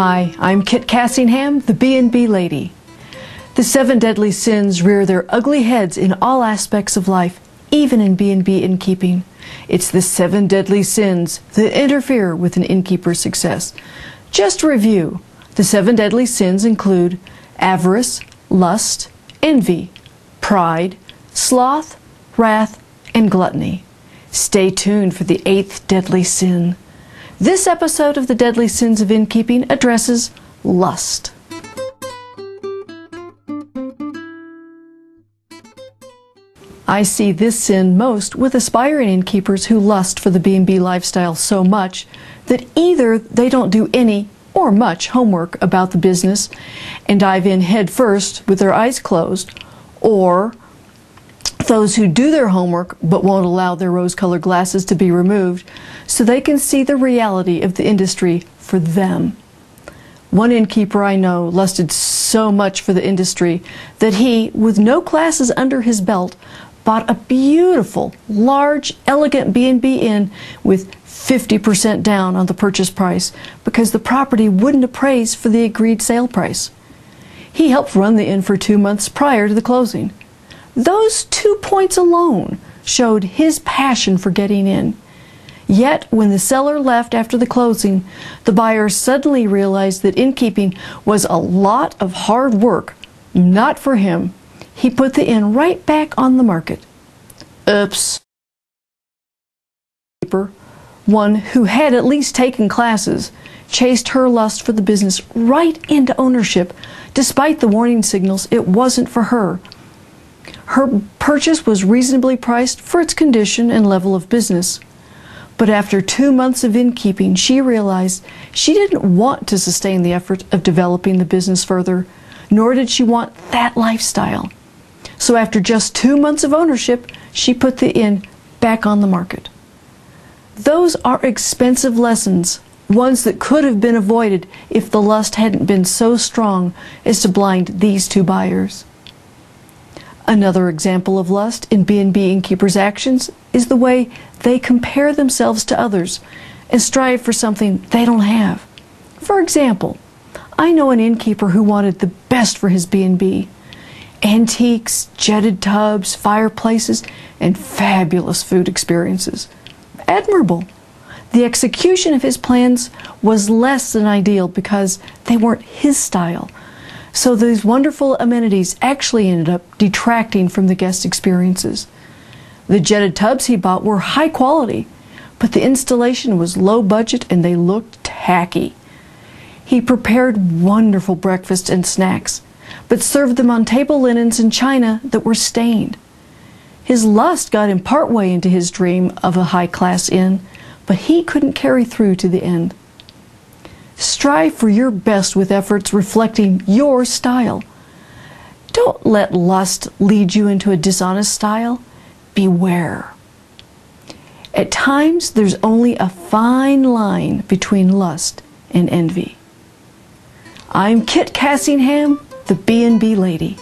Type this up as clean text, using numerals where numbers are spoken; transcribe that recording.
Hi, I'm Kit Cassingham, the B&B lady. The 7 deadly sins rear their ugly heads in all aspects of life, even in B&B innkeeping. It's the 7 deadly sins that interfere with an innkeeper's success. Just to review, the 7 deadly sins include avarice, lust, envy, pride, sloth, wrath, and gluttony. Stay tuned for the 8th deadly sin. This episode of the Deadly Sins of Innkeeping addresses lust. I see this sin most with aspiring innkeepers who lust for the B&B lifestyle so much that either they don't do any or much homework about the business and dive in head first with their eyes closed, or those who do their homework but won't allow their rose-colored glasses to be removed so they can see the reality of the industry for them. One innkeeper I know lusted so much for the industry that he, with no classes under his belt, bought a beautiful, large, elegant B&B inn with 50% down on the purchase price because the property wouldn't appraise for the agreed sale price. He helped run the inn for 2 months prior to the closing. Those 2 points alone showed his passion for getting in. Yet, when the seller left after the closing, the buyer suddenly realized that innkeeping was a lot of hard work, not for him. He put the inn right back on the market. Oops. One who had at least taken classes, chased her lust for the business right into ownership, despite the warning signals it wasn't for her. Her purchase was reasonably priced for its condition and level of business. But after 2 months of innkeeping, she realized she didn't want to sustain the effort of developing the business further, nor did she want that lifestyle. So after just 2 months of ownership, she put the inn back on the market. Those are expensive lessons, ones that could have been avoided if the lust hadn't been so strong as to blind these 2 buyers. Another example of lust in B&B innkeepers' actions is the way they compare themselves to others and strive for something they don't have. For example, I know an innkeeper who wanted the best for his B&B. Antiques, jetted tubs, fireplaces, and fabulous food experiences. Admirable. The execution of his plans was less than ideal because they weren't his style. So these wonderful amenities actually ended up detracting from the guest experiences. The jetted tubs he bought were high quality, but the installation was low budget and they looked tacky. He prepared wonderful breakfast and snacks, but served them on table linens and china that were stained. His lust got him partway into his dream of a high-class inn, but he couldn't carry through to the end. Strive for your best with efforts reflecting your style. Don't let lust lead you into a dishonest style. Beware. At times, there's only a fine line between lust and envy. I'm Kit Cassingham, the B&B lady.